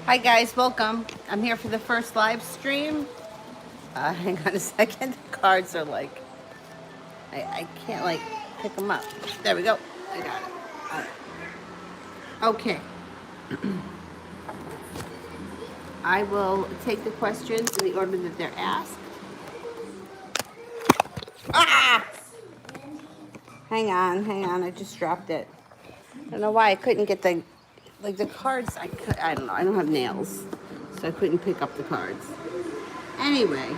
Hi guys, welcome. I'm here for the first live stream. Hang on a second. The cards are like, I can't like pick them up. There we go. I got it. All right. Okay. I will take the questions in the order that they're asked. Ah! Hang on. I just dropped it. I don't know why I couldn't get the cards. I don't know. I don't have nails, so I couldn't pick up the cards. Anyway.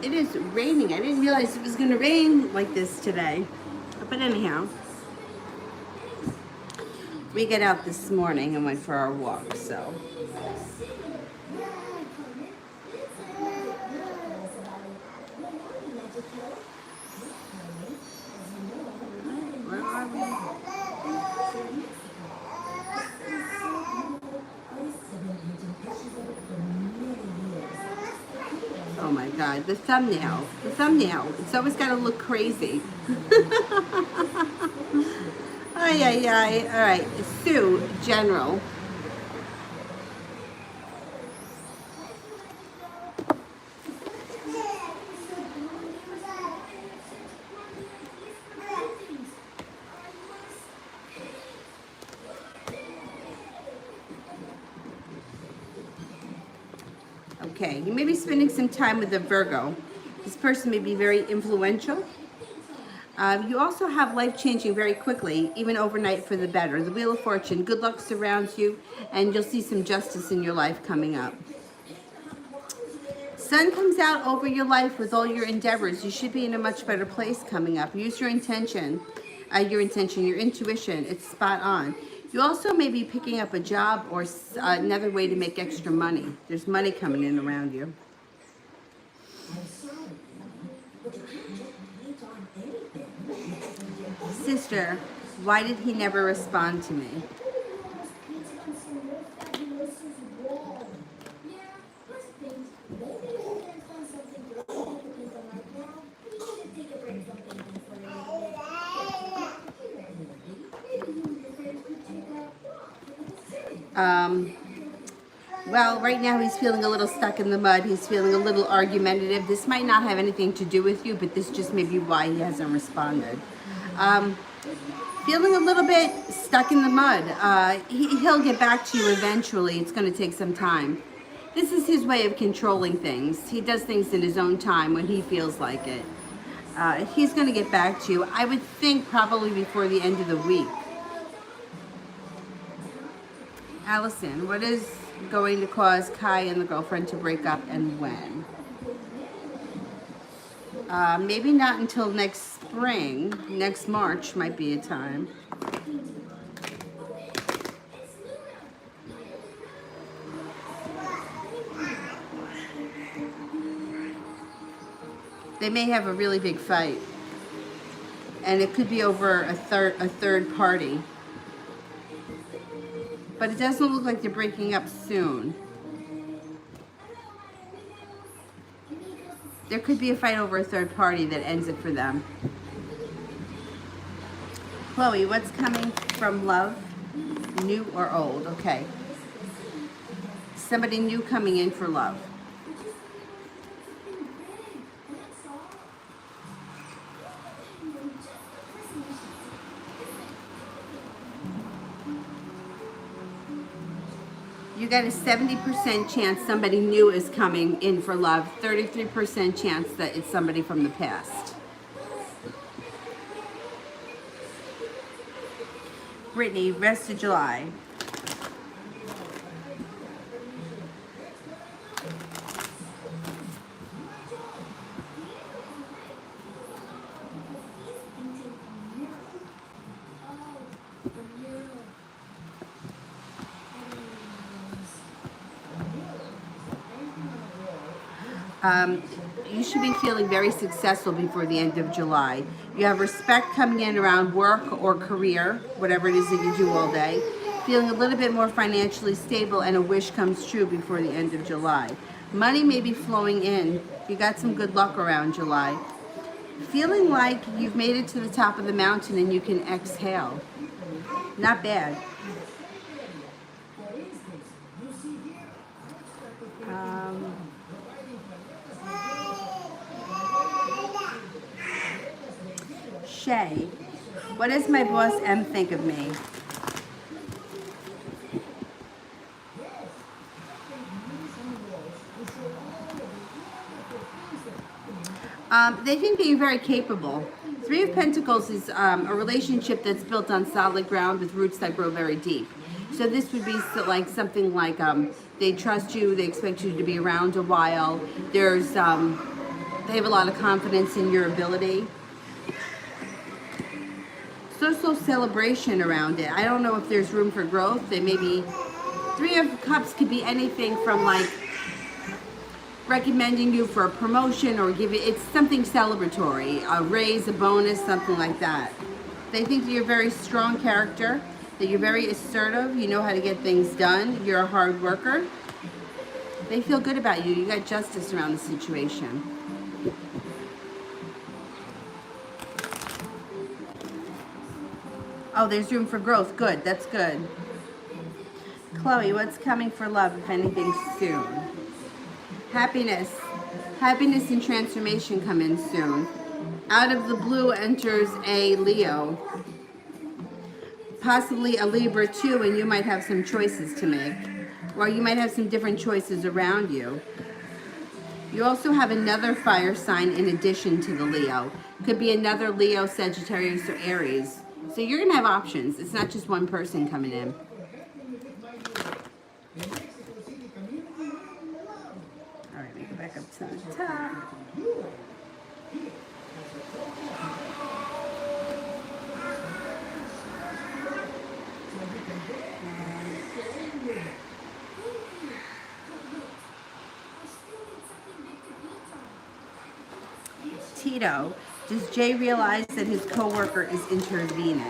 It is raining. I didn't realize it was going to rain like this today. But anyhow, we got out this morning and went for our walk, so. Where are we? Oh my God, the thumbnail. The thumbnail. It's always got to look crazy. Ay, ay, ay. All right, Sue, General. Okay, you may be spending some time with a Virgo. This person may be very influential. You also have life changing very quickly, even overnight for the better. The Wheel of Fortune, good luck surrounds you, and you'll see some justice in your life coming up. Sun comes out over your life with all your endeavors. You should be in a much better place coming up. Use your intuition. Your intuition. It's spot on. You also may be picking up a job or another way to make extra money. There's money coming in around you. Sister, why did he never respond to me? Well, right now he's feeling a little stuck in the mud. He's feeling a little argumentative. This might not have anything to do with you, but this just may be why he hasn't responded. Feeling a little bit stuck in the mud. He'll get back to you eventually. It's going to take some time. This is his way of controlling things. He does things in his own time when he feels like it. He's going to get back to you. I would think probably before the end of the week. Allison, what is going to cause Kai and the girlfriend to break up and when? Maybe not until next spring. Next March might be a time. They may have a really big fight. And it could be over a third party. But it doesn't look like they're breaking up soon. There could be a fight over a third party that ends it for them. Chloe, what's coming from love? New or old? Okay. Somebody new coming in for love. You got a 70% chance somebody new is coming in for love, 33% chance that it's somebody from the past. Brittany, rest of July. You should be feeling very successful before the end of July. You have respect coming in around work or career, whatever it is that you do all day. Feeling a little bit more financially stable, and a wish comes true before the end of July. Money may be flowing in. You got some good luck around July. Feeling like you've made it to the top of the mountain and you can exhale. Not bad. Um, Shay, what does my boss M think of me? They think that you're very capable. Three of Pentacles is a relationship that's built on solid ground with roots that grow very deep. So this would be like something like they trust you, they expect you to be around a while. There's they have a lot of confidence in your ability. Social celebration around it. I don't know if there's room for growth. They may be Three of Cups could be anything from like recommending you for a promotion or it's something celebratory, a raise, a bonus, something like that. They think that you're a very strong character, that you're very assertive, you know how to get things done, you're a hard worker. They feel good about you. You got justice around the situation. Oh, there's room for growth. Good, that's good. Chloe, what's coming for love, if anything, soon? Happiness. Happiness and transformation come in soon. Out of the blue enters a Leo. Possibly a Libra too, and you might have some choices to make. Or you might have some different choices around you. You also have another fire sign in addition to the Leo. Could be another Leo, Sagittarius, or Aries. So you're going to have options. It's not just one person coming in. All right, we go back up to the top. Tito, does Jay realize that his coworker is intervening?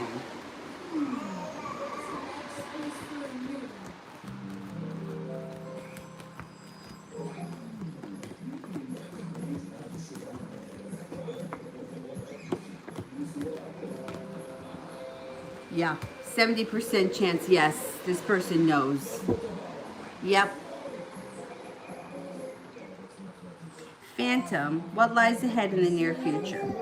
Yeah, 70% chance, yes, this person knows. Yep. Phantom, what lies ahead in the near future?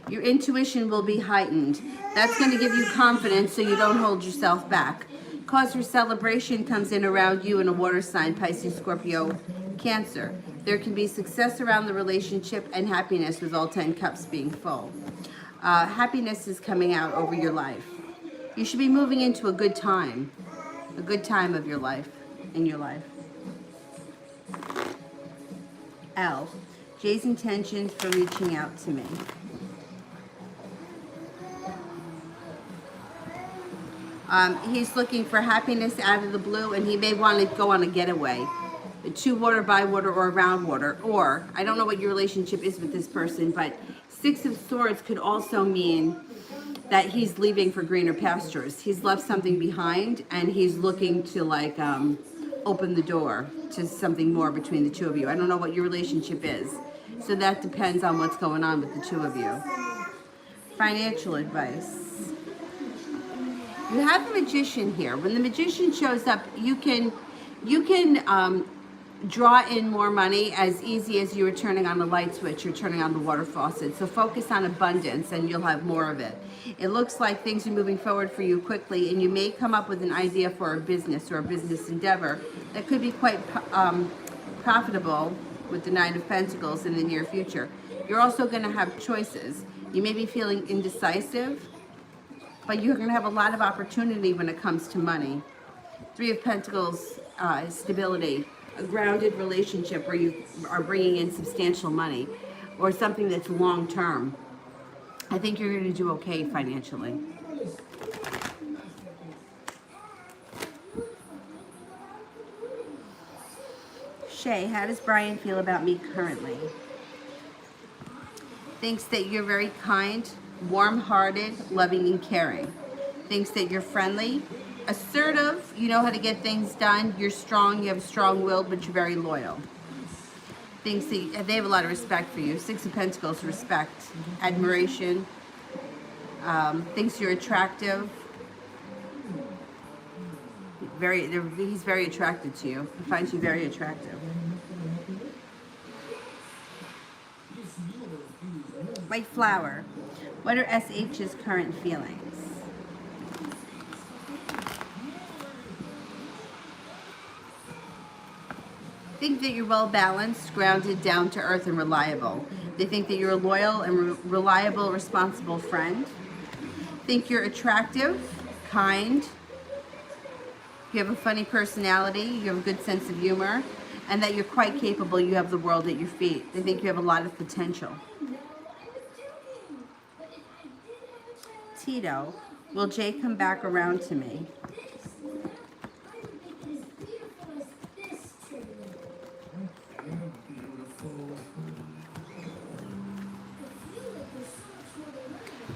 Your intuition will be heightened. That's going to give you confidence so you don't hold yourself back. Cause for celebration comes in around you in a water sign, Pisces, Scorpio, Cancer. There can be success around the relationship and happiness with all 10 cups being full. Happiness is coming out over your life. You should be moving into a good time of your life, in your life. L, Jay's intentions for reaching out to me. He's looking for happiness out of the blue, and he may want to go on a getaway. To water, by water, or around water. Or, I don't know what your relationship is with this person, but Six of Swords could also mean that he's leaving for greener pastures. He's left something behind, and he's looking to like open the door to something more between the two of you. I don't know what your relationship is. So that depends on what's going on with the two of you. Financial advice. You have the Magician here. When the Magician shows up, you can draw in more money as easy as you are turning on the light switch or turning on the water faucet. So focus on abundance and you'll have more of it. It looks like things are moving forward for you quickly, and you may come up with an idea for a business or a business endeavor that could be quite profitable with the Nine of Pentacles in the near future. You're also going to have choices. You may be feeling indecisive, but you're going to have a lot of opportunity when it comes to money. Three of Pentacles, stability, a grounded relationship where you are bringing in substantial money, or something that's long term. I think you're going to do okay financially. Shay, how does Brian feel about me currently? Thinks that you're very kind, warm-hearted, loving, and caring. Thinks that you're friendly, assertive, you know how to get things done, you're strong, you have a strong will, but you're very loyal. Thinks that they have a lot of respect for you. Six of Pentacles, respect, admiration. Thinks you're attractive. He's very attracted to you. He finds you very attractive. White flower. What are SH's current feelings? Think that you're well balanced, grounded, down to earth, and reliable. They think that you're a loyal and reliable, responsible friend. Think you're attractive, kind. You have a funny personality. You have a good sense of humor, and that you're quite capable. You have the world at your feet. They think you have a lot of potential. Tito, will Jay come back around to me?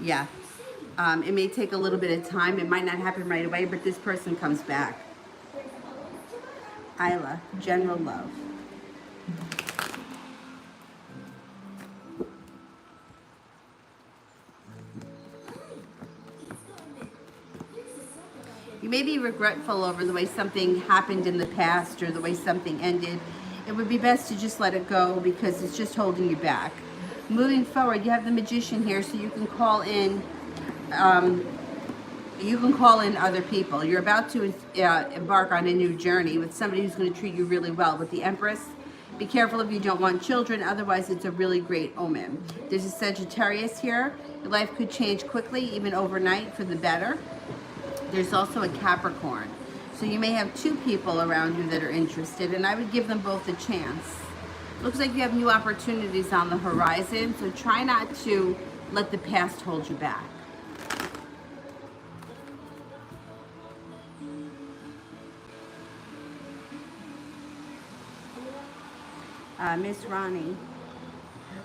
Yeah. It may take a little bit of time. It might not happen right away, but this person comes back. Isla, general love. You may be regretful over the way something happened in the past or the way something ended. It would be best to just let it go because it's just holding you back. Moving forward, you have the Magician here, so you can call in. Other people. You're about to embark on a new journey with somebody who's going to treat you really well. With the Empress, be careful if you don't want children, otherwise it's a really great omen. There's a Sagittarius here. Your life could change quickly, even overnight, for the better. There's also a Capricorn. So you may have two people around you that are interested, and I would give them both a chance. Looks like you have new opportunities on the horizon, so try not to let the past hold you back. Miss Ronnie.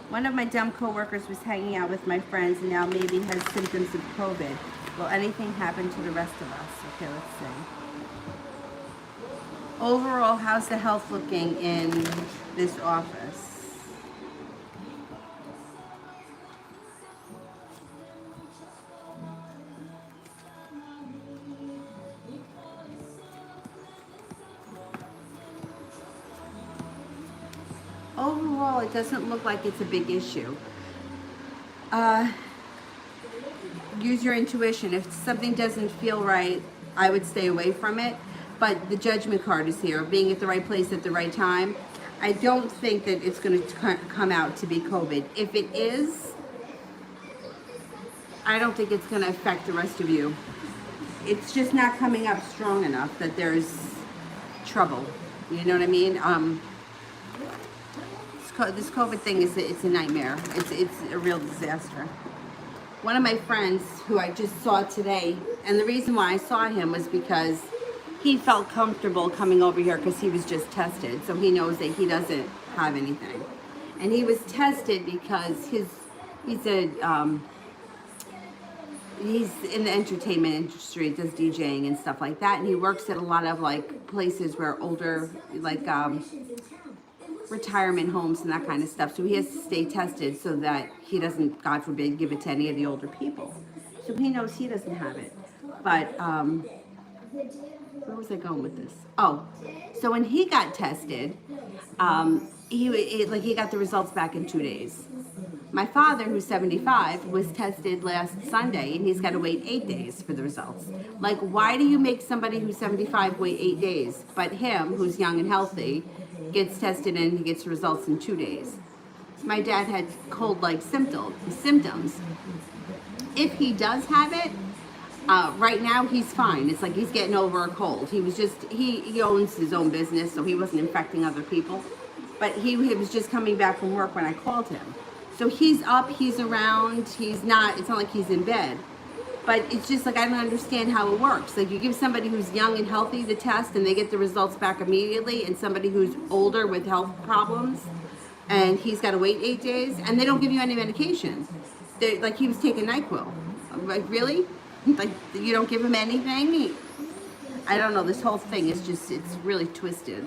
One of my dumb coworkers was hanging out with my friends and now maybe has symptoms of COVID. Will anything happen to the rest of us? Okay, let's see. Overall, how's the health looking in this office? Overall, it doesn't look like it's a big issue. Use your intuition. If something doesn't feel right, I would stay away from it. But the Judgment card is here, being at the right place at the right time. I don't think that it's going to come out to be COVID. If it is, I don't think it's going to affect the rest of you. It's just not coming up strong enough that there's trouble. You know what I mean? This COVID thing it's a nightmare. It's a real disaster. One of my friends who I just saw today, and the reason why I saw him was because he felt comfortable coming over here because he was just tested, so he knows that he doesn't have anything. And he was tested because he's in the entertainment industry, does DJing and stuff like that, and he works at a lot of like places where older retirement homes and that kind of stuff. So he has to stay tested so that he doesn't, God forbid, give it to any of the older people. So he knows he doesn't have it. But where was I going with this? Oh, so when he got tested, he got the results back in 2 days. My father, who's 75, was tested last Sunday, and he's got to wait 8 days for the results. Like, why do you make somebody who's 75 wait 8 days, but him, who's young and healthy, gets tested and he gets results in 2 days? My dad had cold-like symptoms. If he does have it, right now he's fine. It's like he's getting over a cold. He owns his own business, so he wasn't infecting other people. But he was just coming back from work when I called him. So he's up, he's around, it's not like he's in bed. But it's just like, I don't understand how it works. Like, you give somebody who's young and healthy the test and they get the results back immediately, and somebody who's older with health problems and he's got to wait 8 days, and they don't give you any medication. Like, he was taking NyQuil. Like, really? Like, you don't give him anything? I don't know, this whole thing is just, it's really twisted.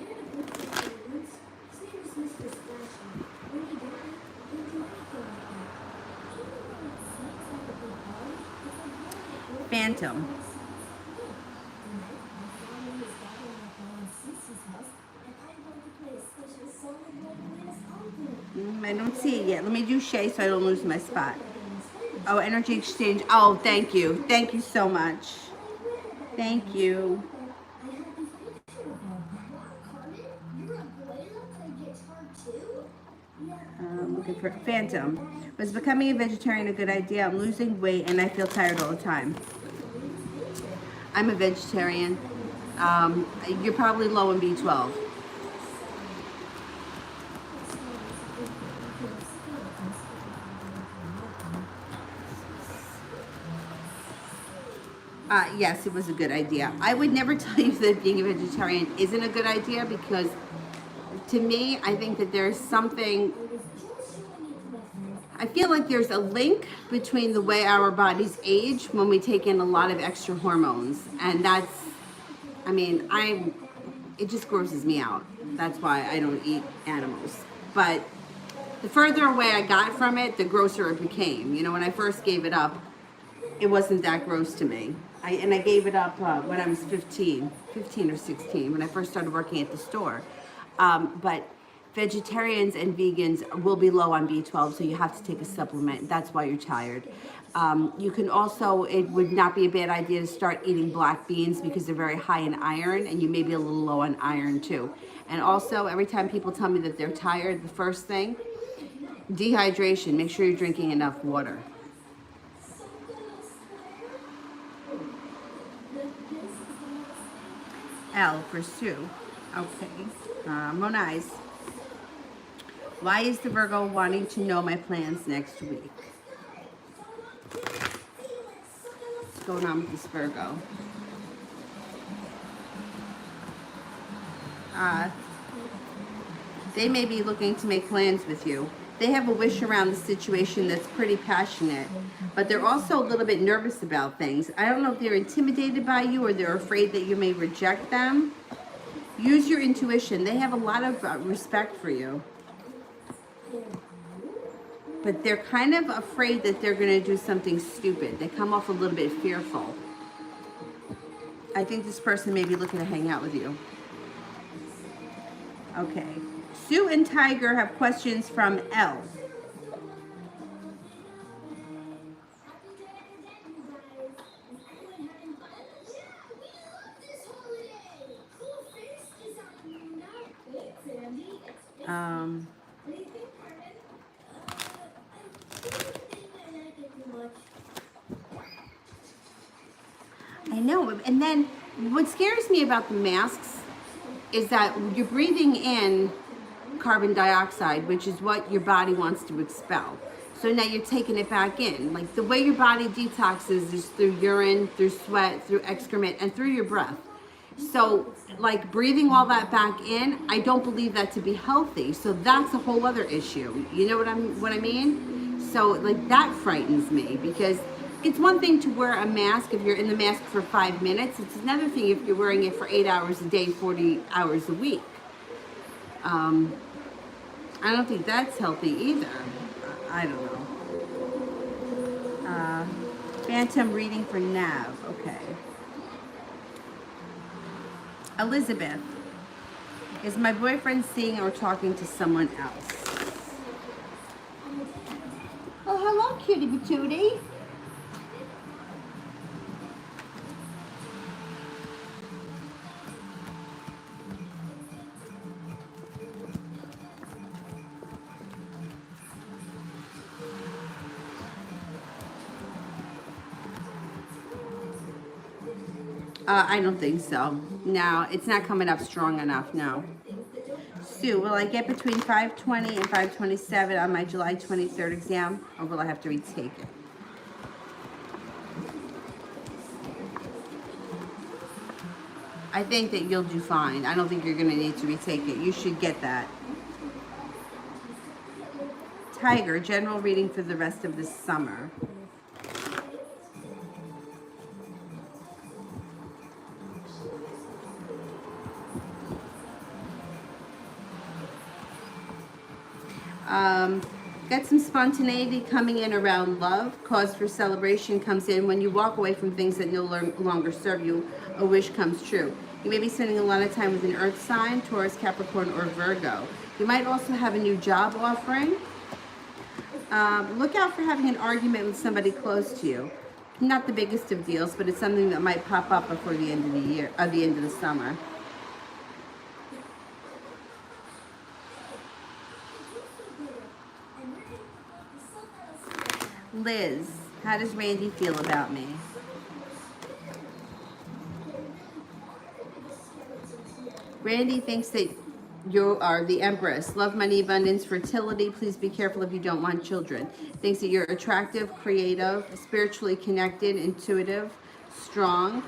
Phantom. I don't see it yet. Let me do Shay so I don't lose my spot. Oh, energy exchange. Oh, thank you. Thank you so much. Thank you. Looking for Phantom. Was becoming a vegetarian a good idea? I'm losing weight and I feel tired all the time. I'm a vegetarian. You're probably low in B12. Yes, it was a good idea. I would never tell you that being a vegetarian isn't a good idea because to me, I think that there's something, I feel like there's a link between the way our bodies age when we take in a lot of extra hormones. And that's, I mean, it just grosses me out. That's why I don't eat animals. But the further away I got from it, the grosser it became. You know, when I first gave it up, it wasn't that gross to me. I gave it up when I was 15 or 16, when I first started working at the store. But vegetarians and vegans will be low on B12, so you have to take a supplement. That's why you're tired. You can also, it would not be a bad idea to start eating black beans because they're very high in iron, and you may be a little low on iron too. And also, every time people tell me that they're tired, the first thing, dehydration. Make sure you're drinking enough water. L for Sue. Okay. Monize. Why is the Virgo wanting to know my plans next week? What's going on with this Virgo? They may be looking to make plans with you. They have a wish around the situation that's pretty passionate, but they're also a little bit nervous about things. I don't know if they're intimidated by you or they're afraid that you may reject them. Use your intuition. They have a lot of respect for you. But they're kind of afraid that they're going to do something stupid. They come off a little bit fearful. I think this person may be looking to hang out with you. Okay. Sue and Tiger have questions from L. I know, and then what scares me about the masks is that you're breathing in carbon dioxide, which is what your body wants to expel. So now you're taking it back in. Like the way your body detoxes is through urine, through sweat, through excrement, and through your breath. So like breathing all that back in, I don't believe that to be healthy. So that's a whole other issue. You know what I mean? So like that frightens me because it's one thing to wear a mask if you're in the mask for 5 minutes. It's another thing if you're wearing it for 8 hours a day, 40 hours a week. I don't think that's healthy either. I don't know. Phantom reading for Nav. Okay. Elizabeth. Is my boyfriend seeing or talking to someone else? Oh, hello, cutie patootie. I don't think so. No, it's not coming up strong enough, no. Sue, will I get between 520 and 527 on my July 23rd exam, or will I have to retake it? I think that you'll do fine. I don't think you're going to need to retake it. You should get that. Tiger, general reading for the rest of this summer. Got some spontaneity coming in around love. Cause for celebration comes in when you walk away from things that no longer serve you. A wish comes true. You may be spending a lot of time with an earth sign, Taurus, Capricorn, or Virgo. You might also have a new job offering. Look out for having an argument with somebody close to you. Not the biggest of deals, but it's something that might pop up before the end of the year, or the end of the summer. Liz, how does Randy feel about me? Randy thinks that you are the Empress. Love, money, abundance, fertility. Please be careful if you don't want children. Thinks that you're attractive, creative, spiritually connected, intuitive, strong,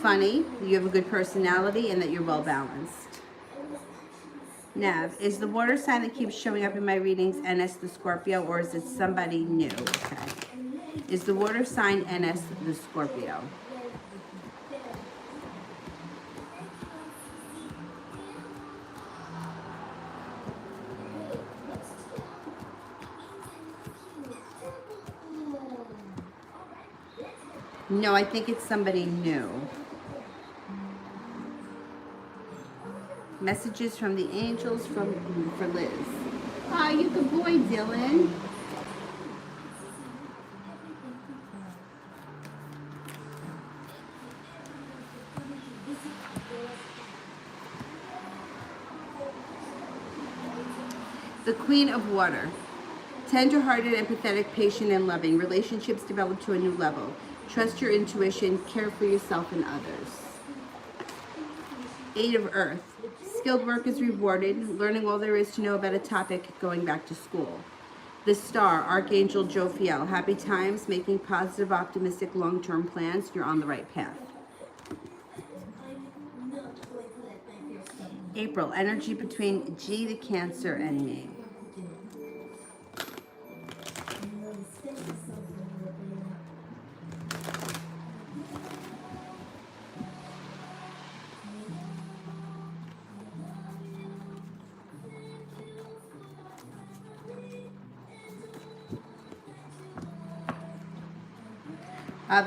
funny, you have a good personality, and that you're well balanced. Nav, is the water sign that keeps showing up in my readings NS the Scorpio, or is it somebody new? Okay. Is the water sign NS the Scorpio? No, I think it's somebody new. Messages from the angels for Liz. Ah, you good boy, Dylan. The Queen of Water. Tender-hearted, empathetic, patient, and loving. Relationships develop to a new level. Trust your intuition. Care for yourself and others. Eight of Earth. Skilled work is rewarded. Learning all there is to know about a topic. Going back to school. The Star. Archangel Jophiel. Happy times. Making positive, optimistic, long-term plans. You're on the right path. April. Energy between G, the Cancer, and me.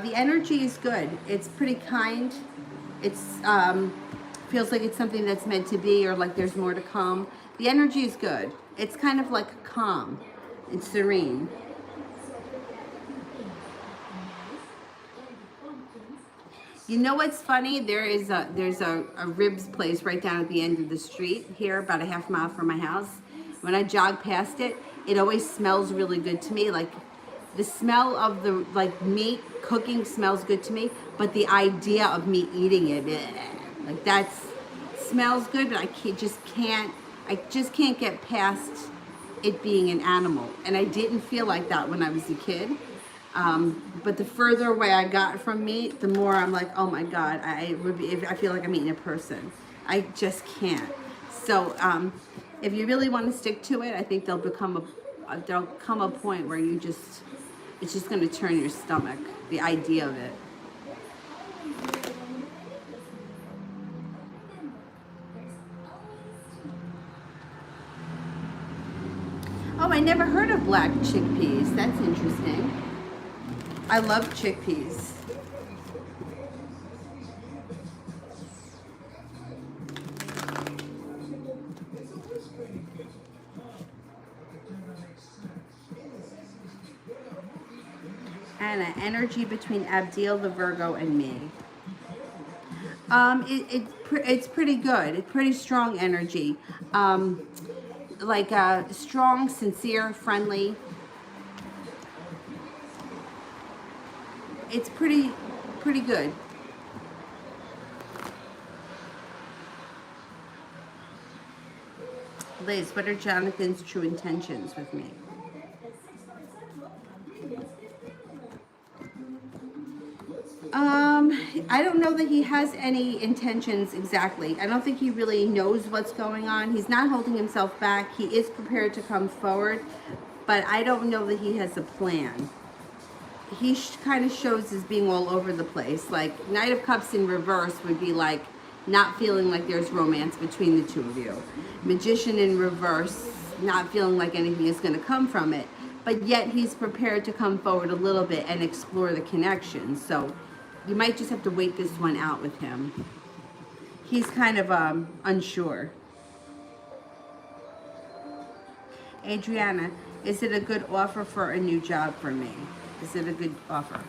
The energy is good. It's pretty kind. It's feels like it's something that's meant to be, or like there's more to come. The energy is good. It's kind of like calm. It's serene. You know what's funny? There's a ribs place right down at the end of the street here, about a half mile from my house. When I jog past it, it always smells really good to me. Like the smell of the meat cooking smells good to me, but the idea of me eating it, like that smells good, but I just can't get past it being an animal. And I didn't feel like that when I was a kid. But the further away I got from meat, the more I'm like, oh my God, I feel like I'm eating a person. I just can't. So if you really want to stick to it, I think there'll come a point where it's just going to turn your stomach, the idea of it. Oh, I never heard of black chickpeas. That's interesting. I love chickpeas. Anna, energy between Abdil, the Virgo, and me. It's pretty good. It's pretty strong energy. Strong, sincere, friendly. It's pretty good. Liz, what are Jonathan's true intentions with me? I don't know that he has any intentions exactly. I don't think he really knows what's going on. He's not holding himself back. He is prepared to come forward, but I don't know that he has a plan. He kind of shows as being all over the place. Like Knight of Cups in reverse would be like not feeling like there's romance between the two of you. Magician in reverse, not feeling like anything is going to come from it. but yet he's prepared to come forward a little bit and explore the connection. So you might just have to wait this one out with him. He's kind of unsure. Adriana, is it a good offer for a new job for me? Is it a good offer?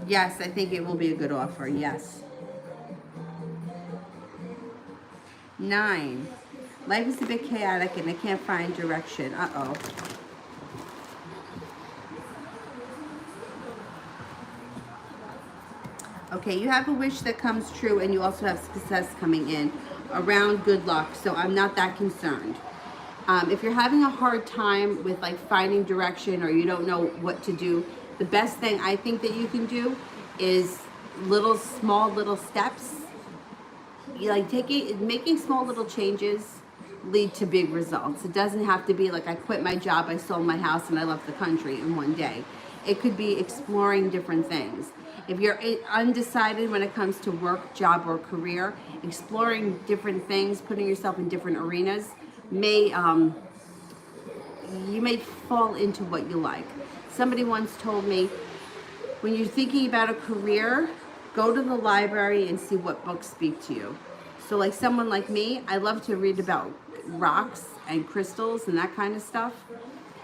Yes, I think it will be a good offer, yes. 9. Life is a bit chaotic and I can't find direction. Uh-oh. Okay, you have a wish that comes true and you also have success coming in around good luck, so I'm not that concerned. If you're having a hard time with like finding direction or you don't know what to do, the best thing I think that you can do is small little steps. Making small little changes lead to big results. It doesn't have to be like I quit my job, I sold my house, and I left the country in one day. It could be exploring different things. If you're undecided when it comes to work, job, or career, exploring different things, putting yourself in different arenas, you may fall into what you like. Somebody once told me, when you're thinking about a career, go to the library and see what books speak to you. So like someone like me, I love to read about rocks and crystals and that kind of stuff.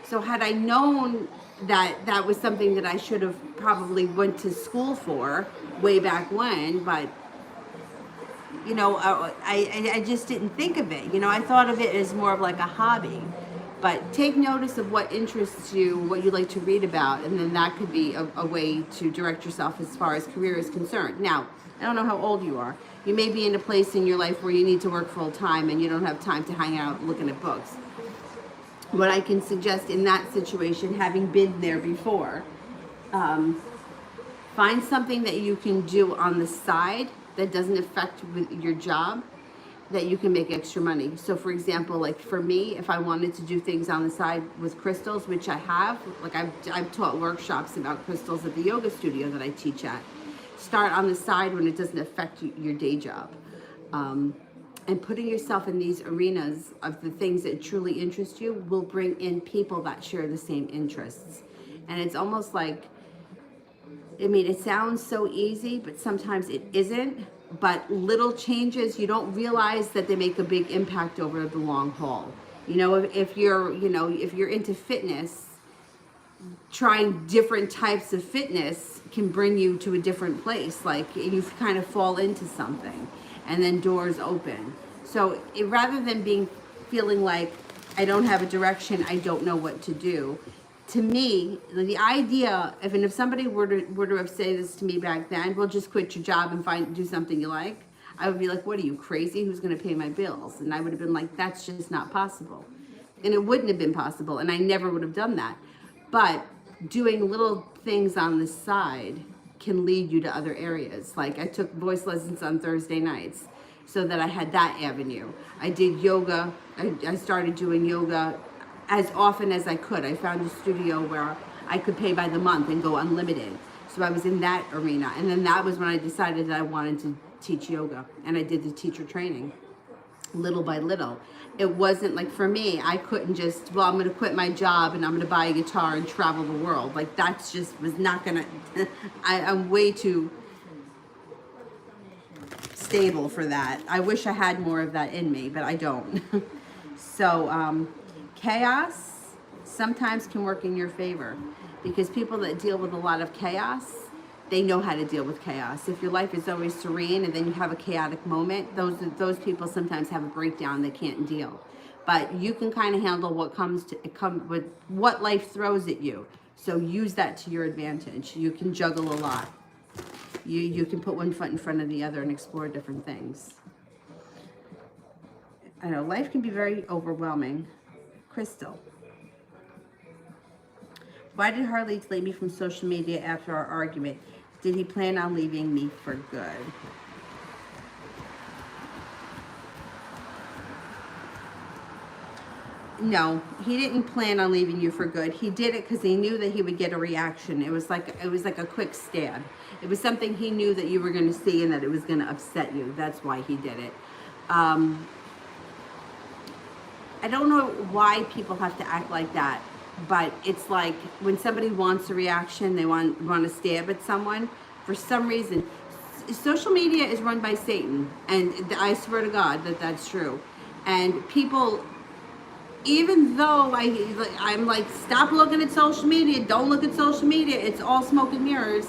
So had I known that that was something that I should have probably went to school for way back when, but you know, I just didn't think of it. You know, I thought of it as more of like a hobby. But take notice of what interests you, what you like to read about, and then that could be a way to direct yourself as far as career is concerned. Now, I don't know how old you are. You may be in a place in your life where you need to work full time and you don't have time to hang out looking at books. What I can suggest in that situation, having been there before, find something that you can do on the side that doesn't affect with your job, that you can make extra money. So for example, like for me, if I wanted to do things on the side with crystals, which I have, like I've taught workshops about crystals at the yoga studio that I teach at. Start on the side when it doesn't affect your day job. And putting yourself in these arenas of the things that truly interest you will bring in people that share the same interests. And it's almost like, I mean, it sounds so easy, but sometimes it isn't. But little changes, you don't realize that they make a big impact over the long haul. You know, if you're into fitness, trying different types of fitness can bring you to a different place. Like you kind of fall into something and then doors open. So rather than feeling like I don't have a direction, I don't know what to do, to me, the idea, if somebody were to have said this to me back then, well, just quit your job and do something you like, I would be like, what are you, crazy? Who's going to pay my bills? And I would have been like, that's just not possible. And it wouldn't have been possible, and I never would have done that. But doing little things on the side can lead you to other areas. Like I took voice lessons on Thursday nights so that I had that avenue. I did yoga. I started doing yoga as often as I could. I found a studio where I could pay by the month and go unlimited. So I was in that arena. And then that was when I decided that I wanted to teach yoga. And I did the teacher training little by little. It wasn't like, for me, I couldn't just, well, I'm going to quit my job and I'm going to buy a guitar and travel the world. Like that's just was not going to, I'm way too stable for that. I wish I had more of that in me, but I don't. So, chaos sometimes can work in your favor because people that deal with a lot of chaos, they know how to deal with chaos. If your life is always serene and then you have a chaotic moment, those people sometimes have a breakdown, they can't deal. But you can kind of handle what with what life throws at you. So use that to your advantage. You can juggle a lot. You can put one foot in front of the other and explore different things. I know life can be very overwhelming. Crystal. Why did Harley delete me from social media after our argument? Did he plan on leaving me for good? No, he didn't plan on leaving you for good. He did it because he knew that he would get a reaction. It was like a quick stab. It was something he knew that you were going to see and that it was going to upset you. That's why he did it. Um, I don't know why people have to act like that, but it's like when somebody wants a reaction, they want to stab at someone. For some reason, social media is run by Satan, and I swear to God that that's true. And people, even though I'm like, stop looking at social media, don't look at social media, it's all smoke and mirrors.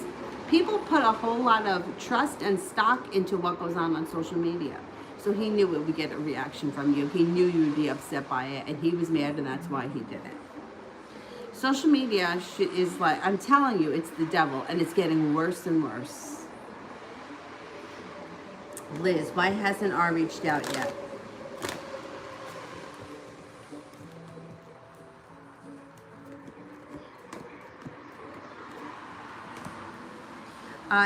People put a whole lot of trust and stock into what goes on social media. So he knew it would get a reaction from you. He knew you would be upset by it, and he was mad, and that's why he did it. Social media is like, I'm telling you, it's the devil, and it's getting worse and worse. Liz, why hasn't R reached out yet?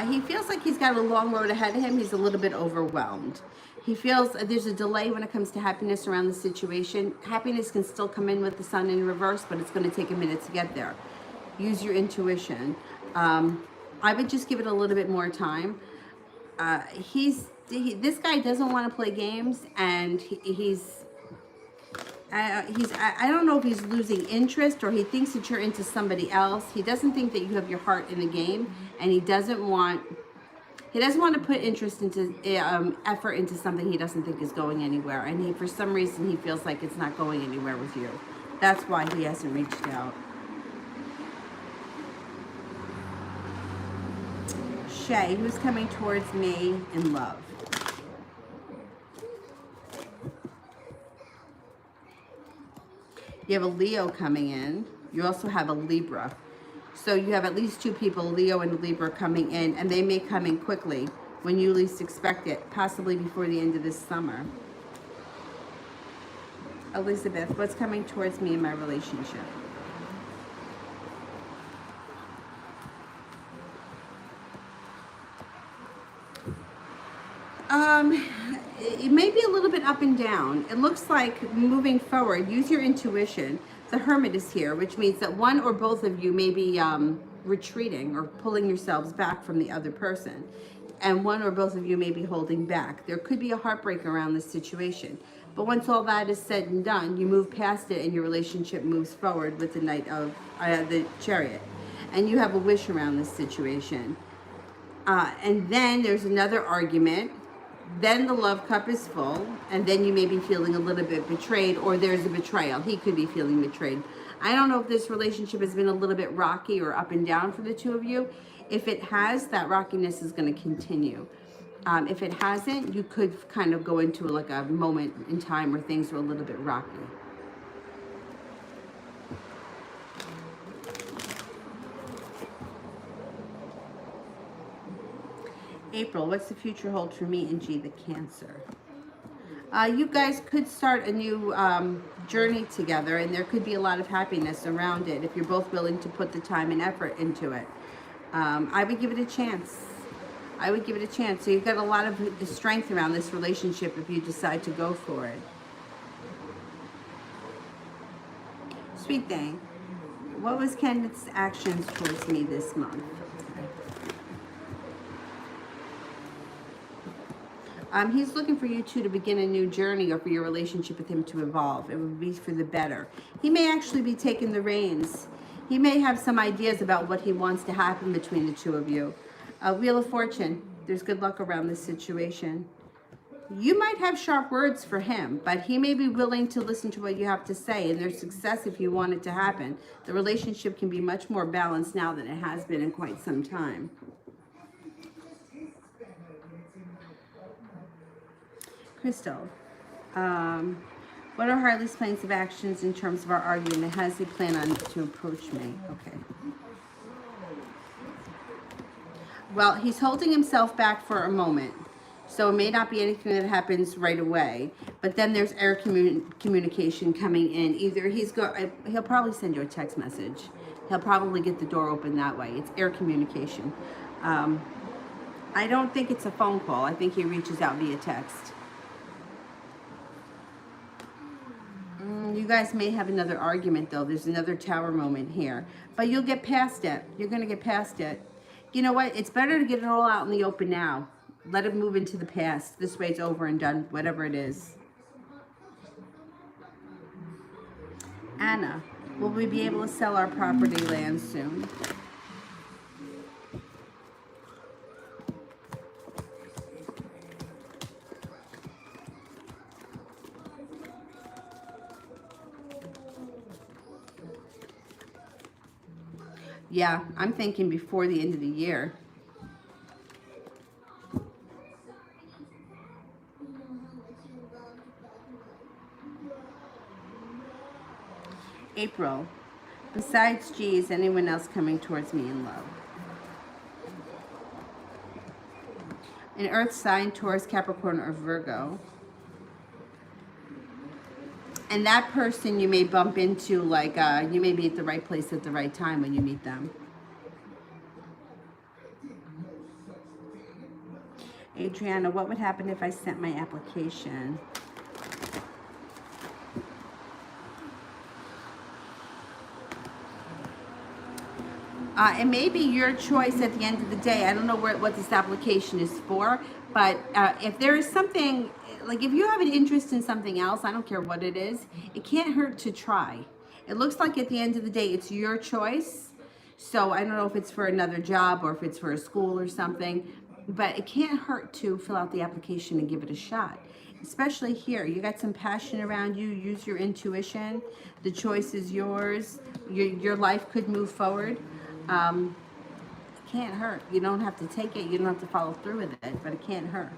He feels like he's got a long road ahead of him. He's a little bit overwhelmed. He feels there's a delay when it comes to happiness around the situation. Happiness can still come in with the sun in reverse, but it's going to take a minute to get there. Use your intuition. I would just give it a little bit more time. This guy doesn't want to play games, and I don't know if he's losing interest or he thinks that you're into somebody else. He doesn't think that you have your heart in the game, and he doesn't want to put interest into effort into something he doesn't think is going anywhere. And for some reason, he feels like it's not going anywhere with you. That's why he hasn't reached out. Shay, who's coming towards me in love? You have a Leo coming in. You also have a Libra. So you have at least two people, Leo and Libra, coming in, and they may come in quickly when you least expect it, possibly before the end of this summer. Elizabeth, what's coming towards me in my relationship? It may be a little bit up and down. It looks like moving forward, use your intuition. The Hermit is here, which means that one or both of you may be retreating or pulling yourselves back from the other person. And one or both of you may be holding back. There could be a heartbreak around this situation. But once all that is said and done, you move past it and your relationship moves forward with the Knight of the Chariot. And you have a wish around this situation. And then there's another argument. Then the love cup is full, and then you may be feeling a little bit betrayed, or there's a betrayal. He could be feeling betrayed. I don't know if this relationship has been a little bit rocky or up and down for the two of you. If it has, that rockiness is going to continue. If it hasn't, you could kind of go into like a moment in time where things are a little bit rocky. April, what's the future hold for me and G, the Cancer? You guys could start a new journey together, and there could be a lot of happiness around it if you're both willing to put the time and effort into it. I would give it a chance. I would give it a chance. So you've got a lot of strength around this relationship if you decide to go for it. Sweet thing. What was Kenneth's actions towards me this month? He's looking for you two to begin a new journey, or for your relationship with him to evolve. It would be for the better. He may actually be taking the reins. He may have some ideas about what he wants to happen between the two of you. Wheel of Fortune, there's good luck around this situation. You might have sharp words for him, but he may be willing to listen to what you have to say, and there's success if you want it to happen. The relationship can be much more balanced now than it has been in quite some time. Crystal, what are Harley's plans of actions in terms of our argument, and how does he plan on to approach me? Okay. Well, he's holding himself back for a moment, so it may not be anything that happens right away. But then there's air communication coming in. Either he'll probably send you a text message. He'll probably get the door open that way. It's air communication. I don't think it's a phone call. I think he reaches out via text. You guys may have another argument though. There's another tower moment here. But you'll get past it. You're going to get past it. You know what? It's better to get it all out in the open now. Let it move into the past. This way it's over and done, whatever it is. Anna, will we be able to sell our property land soon? Yeah, I'm thinking before the end of the year. April, besides G, is anyone else coming towards me in love? An earth sign, Taurus, Capricorn, or Virgo. And that person you may bump into, like, you may be at the right place at the right time when you meet them. Adriana, what would happen if I sent my application? It may be your choice at the end of the day. I don't know what this application is for, but if there is something, like if you have an interest in something else, I don't care what it is, it can't hurt to try. It looks like at the end of the day, it's your choice. So I don't know if it's for another job or if it's for a school or something, but it can't hurt to fill out the application and give it a shot. Especially here, you got some passion around you, use your intuition, the choice is yours, your life could move forward. It can't hurt. You don't have to take it, you don't have to follow through with it, but it can't hurt.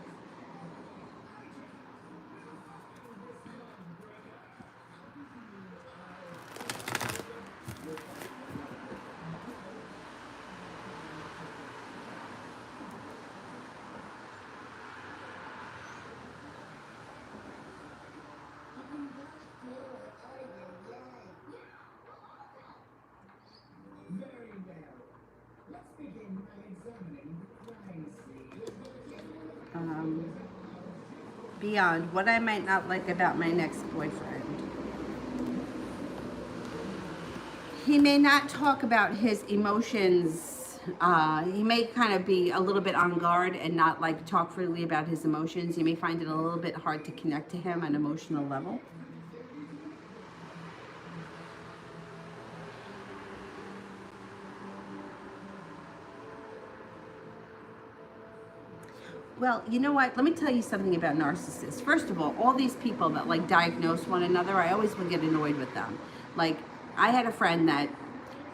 Beyond, what I might not like about my next boyfriend. He may not talk about his emotions. He may kind of be a little bit on guard and not like talk freely about his emotions. You may find it a little bit hard to connect to him on an emotional level. Well, you know what? Let me tell you something about narcissists. First of all these people that like diagnose one another, I always would get annoyed with them. Like, I had a friend that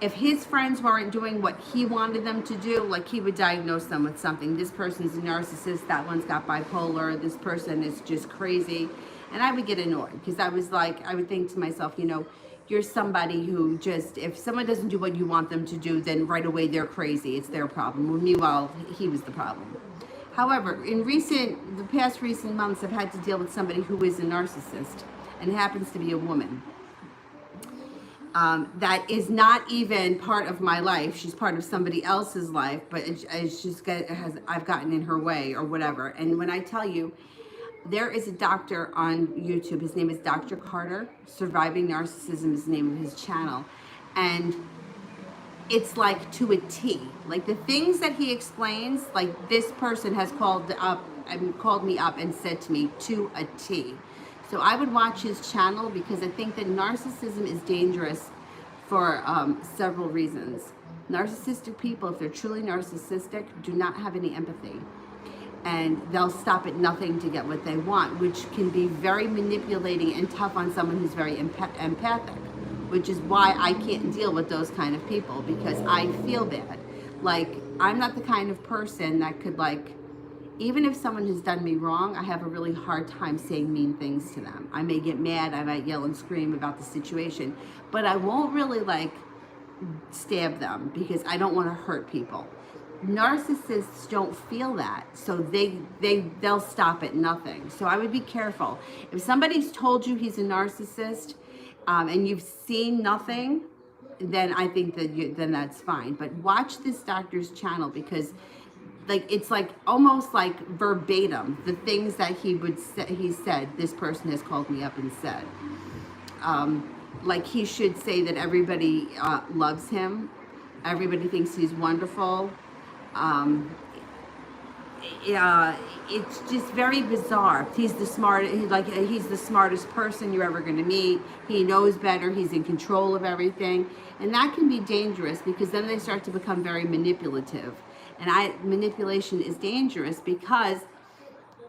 if his friends weren't doing what he wanted them to do, like he would diagnose them with something. This person's a narcissist, that one's got bipolar, this person is just crazy. And I would get annoyed because I was like, I would think to myself, you know, you're somebody who just, if someone doesn't do what you want them to do, then right away they're crazy. It's their problem. Well, meanwhile, he was the problem. However, in the past recent months, I've had to deal with somebody who is a narcissist, and it happens to be a woman. That is not even part of my life. She's part of somebody else's life, but I've gotten in her way or whatever. And when I tell you, there is a doctor on YouTube. His name is Dr. Carter. Surviving Narcissism is the name of his channel, and it's like to a T. Like the things that he explains, like this person has called me up and said to me to a T. So I would watch his channel because I think that narcissism is dangerous for several reasons. Narcissistic people, if they're truly narcissistic, do not have any empathy. And they'll stop at nothing to get what they want, which can be very manipulating and tough on someone who's very empathic. Which is why I can't deal with those kind of people, because I feel bad. Like, I'm not the kind of person that could, like, even if someone has done me wrong, I have a really hard time saying mean things to them. I may get mad, I might yell and scream about the situation, but I won't really, like, stab them because I don't want to hurt people. Narcissists don't feel that, so they'll stop at nothing. So I would be careful. If somebody's told you he's a narcissist, and you've seen nothing, then I think that then that's fine. But watch this doctor's channel because, like, it's like almost like verbatim the things that he said. This person has called me up and said. like he should say that everybody loves him, everybody thinks he's wonderful. Um, it's just very bizarre. He's the he's the smartest person you're ever going to meet. He knows better. He's in control of everything, and that can be dangerous because then they start to become very manipulative. And manipulation is dangerous because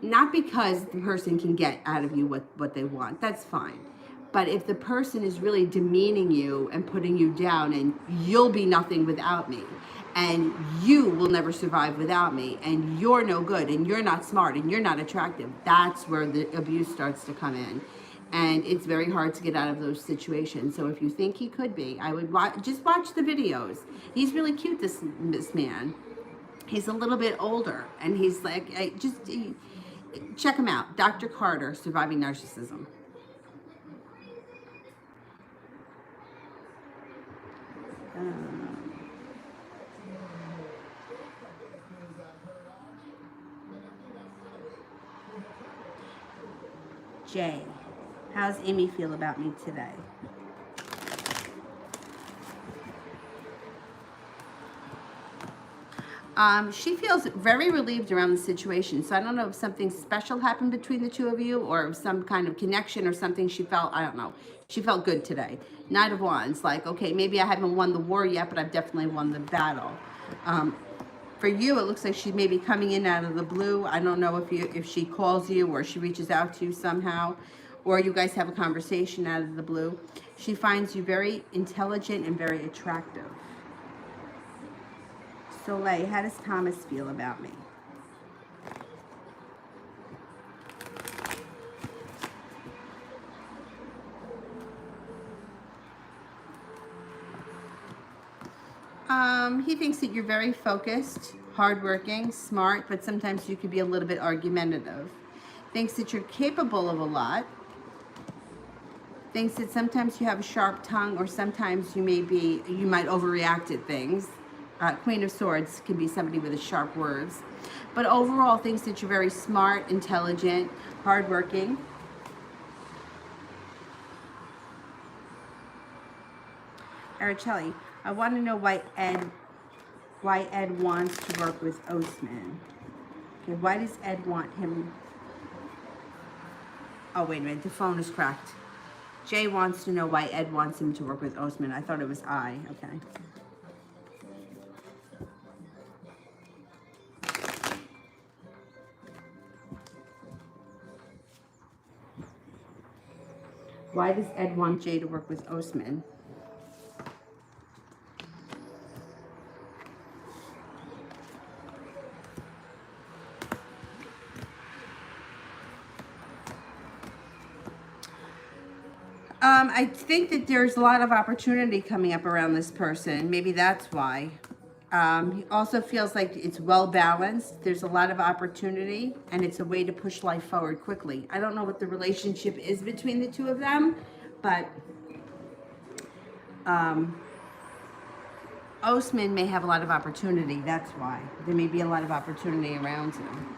not because the person can get out of you what they want. That's fine. But if the person is really demeaning you and putting you down and you'll be nothing without me and you will never survive without me and you're no good and you're not smart and you're not attractive, that's where the abuse starts to come in. And it's very hard to get out of those situations. So if you think he could be, I would just watch the videos. He's really cute, this man. He's a little bit older and he's like, check him out. Dr. Carter, Surviving Narcissism. Jay, how's Amy feel about me today? She feels very relieved around the situation. So I don't know if something special happened between the two of you or some kind of connection or something she felt, I don't know. She felt good today. Knight of Wands, like, okay, maybe I haven't won the war yet, but I've definitely won the battle. For you, it looks like she may be coming in out of the blue. I don't know if she calls you or she reaches out to you somehow, or you guys have a conversation out of the blue. She finds you very intelligent and very attractive. Soleil, how does Thomas feel about me? He thinks that you're very focused, hardworking, smart, but sometimes you could be a little bit argumentative. Thinks that you're capable of a lot. Thinks that sometimes you have a sharp tongue or sometimes you might overreact at things. Queen of Swords can be somebody with a sharp words. But overall thinks that you're very smart, intelligent, hardworking. Araceli, I want to know why Ed wants to work with Osman. Okay, why does Ed want him? Oh, wait a minute, the phone is cracked. Jay wants to know why Ed wants him to work with Osman. I thought it was I. Okay. Why does Ed want Jay to work with Osman? I think that there's a lot of opportunity coming up around this person. Maybe that's why. He also feels like it's well balanced. There's a lot of opportunity and it's a way to push life forward quickly. I don't know what the relationship is between the two of them, but Osman may have a lot of opportunity. That's why. There may be a lot of opportunity around him.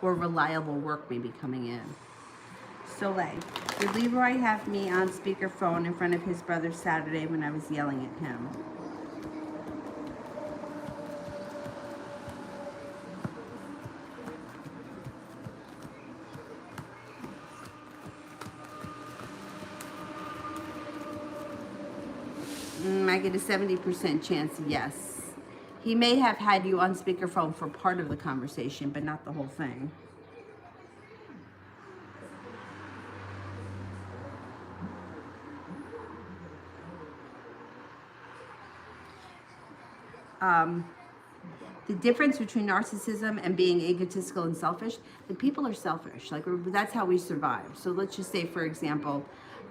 Or reliable work may be coming in. Soleil, did Leroy have me on speakerphone in front of his brother Saturday when I was yelling at him? I get a 70% chance, yes. He may have had you on speakerphone for part of the conversation, but not the whole thing. The difference between narcissism and being egotistical and selfish, the people are selfish. Like, that's how we survive. So let's just say, for example,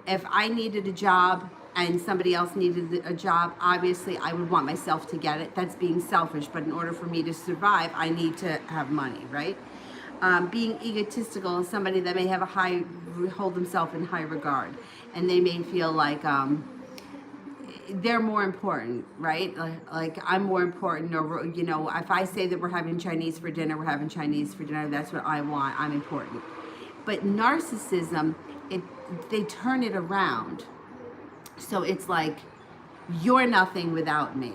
if I needed a job and somebody else needed a job, obviously I would want myself to get it. That's being selfish. But in order for me to survive, I need to have money, right? Being egotistical is somebody that may have hold themselves in high regard. And they may feel like, they're more important, right? Like I'm more important, or, you know, if I say that we're having Chinese for dinner, we're having Chinese for dinner, that's what I want, I'm important. But narcissism, they turn it around. So it's like, you're nothing without me.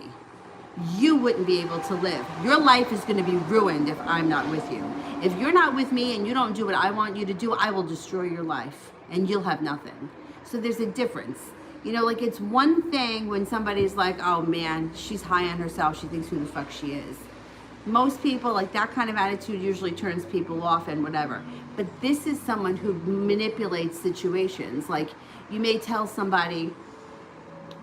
You wouldn't be able to live. Your life is going to be ruined if I'm not with you. If you're not with me and you don't do what I want you to do, I will destroy your life and you'll have nothing. So there's a difference. You know, like, it's one thing when somebody's like, oh man, she's high on herself, she thinks who the fuck she is. Most people, like, that kind of attitude usually turns people off and whatever. But this is someone who manipulates situations. Like, you may tell somebody,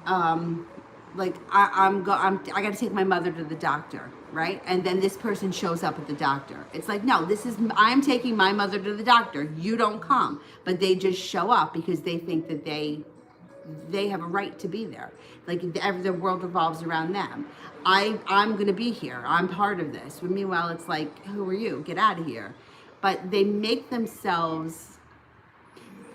like, I got to take my mother to the doctor, right? And then this person shows up at the doctor. It's like, no, I'm taking my mother to the doctor. You don't come. But they just show up because they think that they have a right to be there. Like, the world revolves around them. I'm going to be here. I'm part of this. But meanwhile, it's like, who are you? Get out of here. But they make themselves,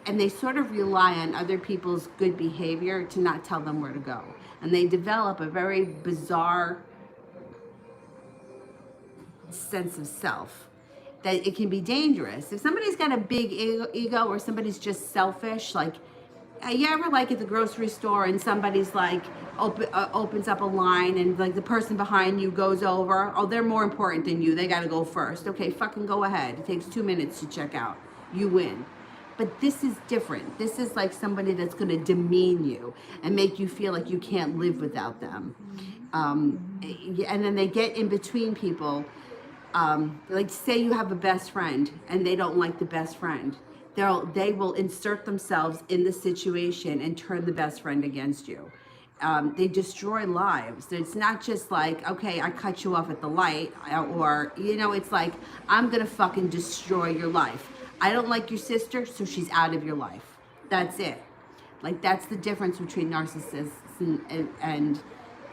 and they sort of rely on other people's good behavior to not tell them where to go. And they develop a very bizarre sense of self that it can be dangerous. If somebody's got a big ego or somebody's just selfish, like, you ever, like, at the grocery store and somebody's like opens up a line and, like, the person behind you goes over, oh, they're more important than you, they got to go first. Okay, fucking go ahead. It takes 2 minutes to check out. You win. But this is different. This is like somebody that's going to demean you and make you feel like you can't live without them. And then they get in between people. Like, say you have a best friend and they don't like the best friend. They will insert themselves in the situation and turn the best friend against you. They destroy lives. It's not just like, okay, I cut you off at the light, or, you know, it's like, I'm going to fucking destroy your life. I don't like your sister, so she's out of your life. That's it. Like, that's the difference between narcissists and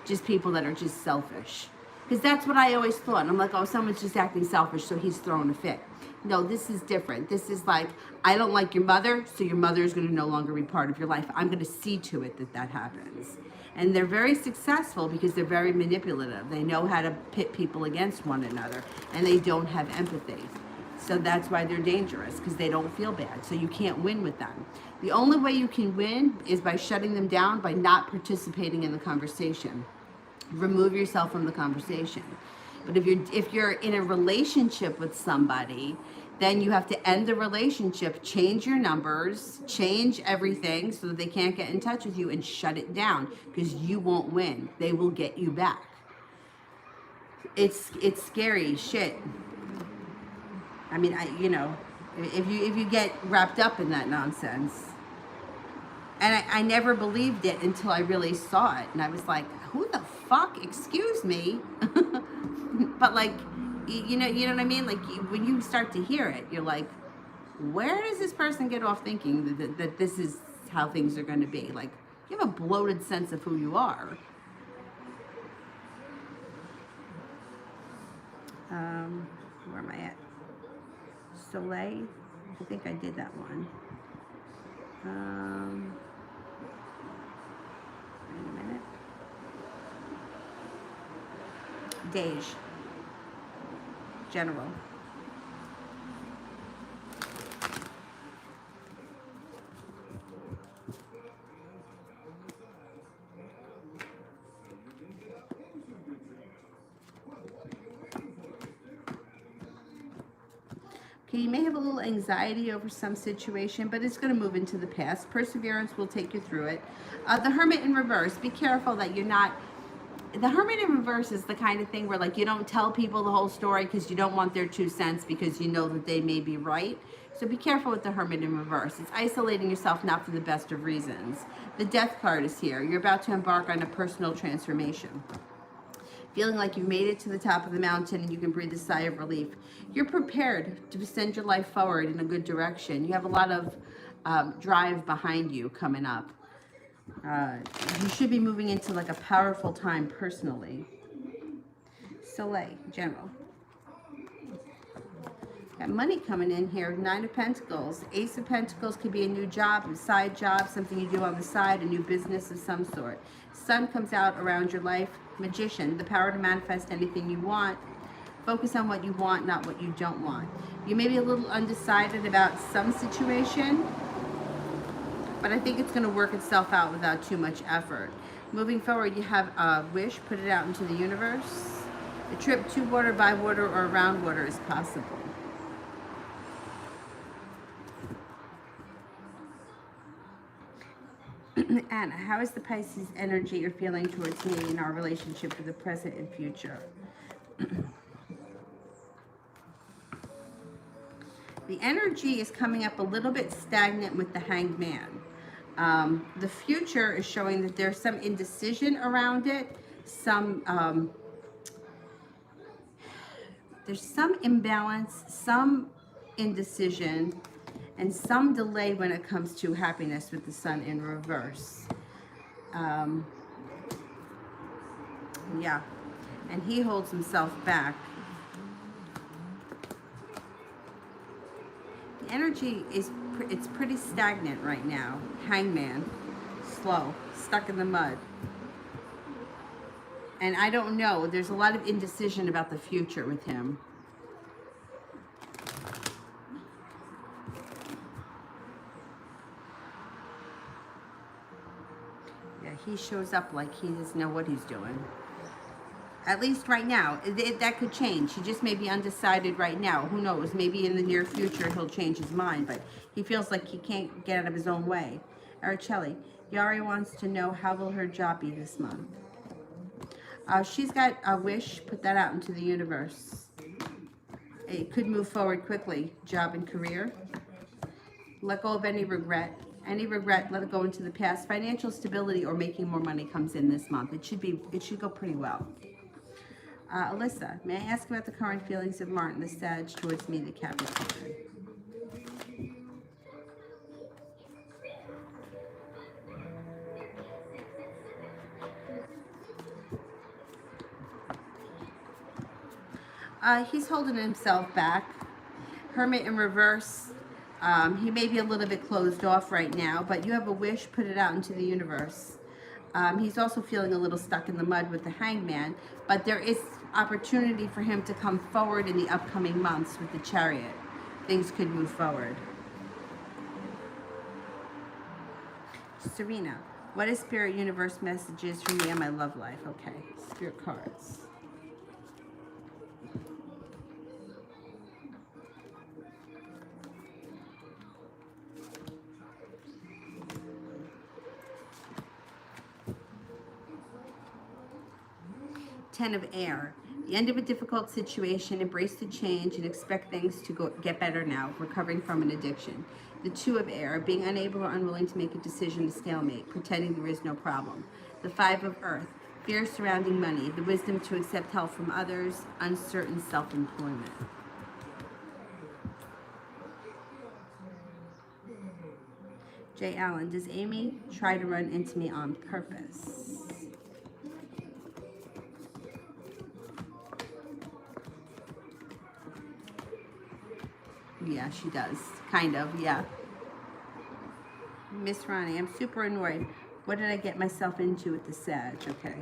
just people that are just selfish. Because that's what I always thought. I'm like, oh, someone's just acting selfish, so he's throwing a fit. No, this is different. This is like, I don't like your mother, so your mother is going to no longer be part of your life. I'm going to see to it that that happens. And they're very successful because they're very manipulative. They know how to pit people against one another, and they don't have empathy. So that's why they're dangerous, because they don't feel bad. So you can't win with them. The only way you can win is by shutting them down, by not participating in the conversation. Remove yourself from the conversation. But if you're in a relationship with somebody, then you have to end the relationship, change your numbers, change everything so that they can't get in touch with you, and shut it down, because you won't win. They will get you back. It's scary shit. I mean, if you get wrapped up in that nonsense. And I never believed it until I really saw it. And I was like, who the fuck? Excuse me. But, like, you know what I mean? Like, when you start to hear it, you're like, where does this person get off thinking that this is how things are going to be? Like, you have a bloated sense of who you are. Where am I at? Soleil? I think I did that one. Wait a minute. Dej. General. Okay, you may have a little anxiety over some situation, but it's going to move into the past. Perseverance will take you through it. The Hermit in reverse. Be careful that you're not... The Hermit in reverse is the kind of thing where, like, you don't tell people the whole story because you don't want their 2 cents, because you know that they may be right. So be careful with the Hermit in reverse. It's isolating yourself not for the best of reasons. The Death card is here. You're about to embark on a personal transformation. Feeling like you've made it to the top of the mountain and you can breathe a sigh of relief. You're prepared to send your life forward in a good direction. You have a lot of drive behind you coming up. You should be moving into, like, a powerful time personally. Soleil, General. Got money coming in here. 9 of Pentacles. Ace of Pentacles could be a new job, a side job, something you do on the side, a new business of some sort. Sun comes out around your life. Magician, the power to manifest anything you want. Focus on what you want, not what you don't want. You may be a little undecided about some situation, but I think it's going to work itself out without too much effort. Moving forward, you have a wish, put it out into the universe. A trip to water, by water, or around water is possible. Anna, how is the Pisces energy you're feeling towards me in our relationship for the present and future? The energy is coming up a little bit stagnant with the Hanged Man. The future is showing that there's some indecision around it, there's some imbalance, some indecision, and some delay when it comes to happiness with the Sun in reverse. Yeah, and he holds himself back. The energy is, it's pretty stagnant right now. Hangman, slow, stuck in the mud. And I don't know, there's a lot of indecision about the future with him. Yeah, he shows up like he doesn't know what he's doing. At least right now. That could change. He just may be undecided right now. Who knows? Maybe in the near future he'll change his mind, but he feels like he can't get out of his own way. Araceli, Yari wants to know, how will her job be this month? She's got a wish. Put that out into the universe. It could move forward quickly. Job and career. Let go of any regret. Any regret, let it go into the past. Financial stability or making more money comes in this month. It should go pretty well. Alyssa, may I ask about the current feelings of Martin the Sag towards me, the Capricorn? He's holding himself back. Hermit in reverse. He may be a little bit closed off right now, but you have a wish, put it out into the universe. He's also feeling a little stuck in the mud with the Hangman, but there is opportunity for him to come forward in the upcoming months with the Chariot. Things could move forward. Serena, what is Spirit Universe messages for me and my love life? Okay, Spirit cards. Ten of Air. The end of a difficult situation, embrace the change and expect things to get better now, recovering from an addiction. The Two of Air, being unable or unwilling to make a decision to stalemate, pretending there is no problem. The Five of Earth, fears surrounding money, the wisdom to accept help from others, uncertain self-employment. Jay Allen, does Amy try to run into me on purpose? Yeah, she does. Kind of, yeah. Miss Ronnie, I'm super annoyed. What did I get myself into with the Sag? Okay.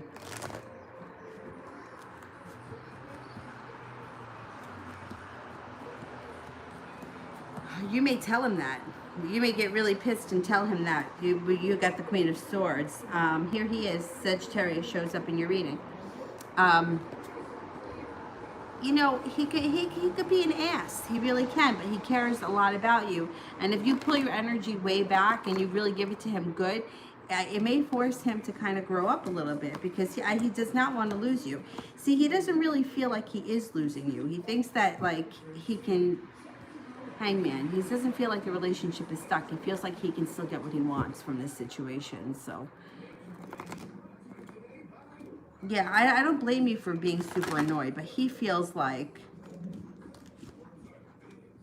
You may tell him that. You may get really pissed and tell him that. You got the Queen of Swords. Here he is. Sagittarius shows up in your reading. You know, he could be an ass. He really can, but he cares a lot about you. And if you pull your energy way back and you really give it to him good, it may force him to kind of grow up a little bit, because he does not want to lose you. See, he doesn't really feel like he is losing you. He thinks that, like, he can... Hangman. He doesn't feel like the relationship is stuck. He feels like he can still get what he wants from this situation, so... Yeah, I don't blame you for being super annoyed, but he feels like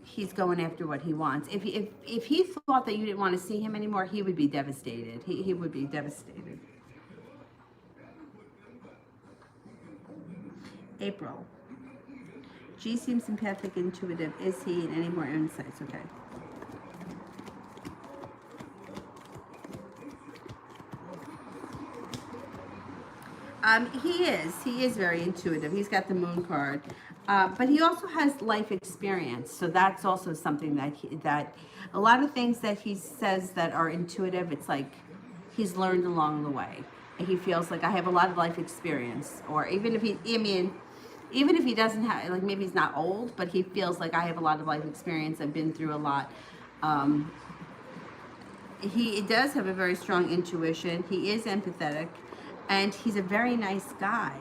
he's going after what he wants. If he thought that you didn't want to see him anymore, he would be devastated. He would be devastated. April. G seems empathic, intuitive. Is he? And any more insights? Okay. He is very intuitive. He's got the moon card. But he also has life experience. So that's also something that a lot of things that he says that are intuitive, it's like he's learned along the way. And he feels like I have a lot of life experience. Or even if even if he doesn't have, like maybe he's not old, but he feels like I have a lot of life experience. I've been through a lot. Um, he does have a very strong intuition. He is empathetic, and he's a very nice guy.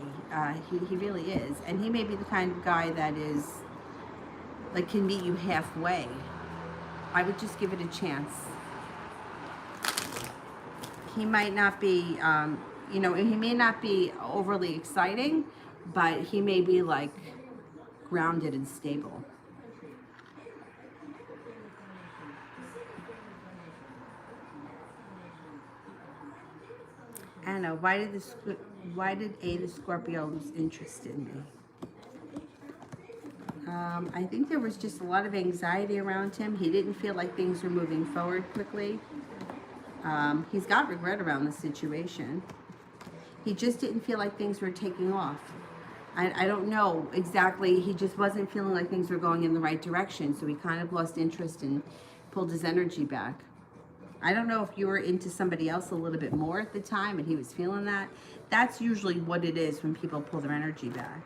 He really is, and he may be the kind of guy that is like can meet you halfway. I would just give it a chance. He might not be, he may not be overly exciting, but he may be like grounded and stable. Anna, why did the Scorpio lose interest in me? I think there was just a lot of anxiety around him. He didn't feel like things were moving forward quickly. He's got regret around the situation. He just didn't feel like things were taking off. I don't know exactly. He just wasn't feeling like things were going in the right direction. So he kind of lost interest and pulled his energy back. I don't know if you were into somebody else a little bit more at the time and he was feeling that. That's usually what it is when people pull their energy back.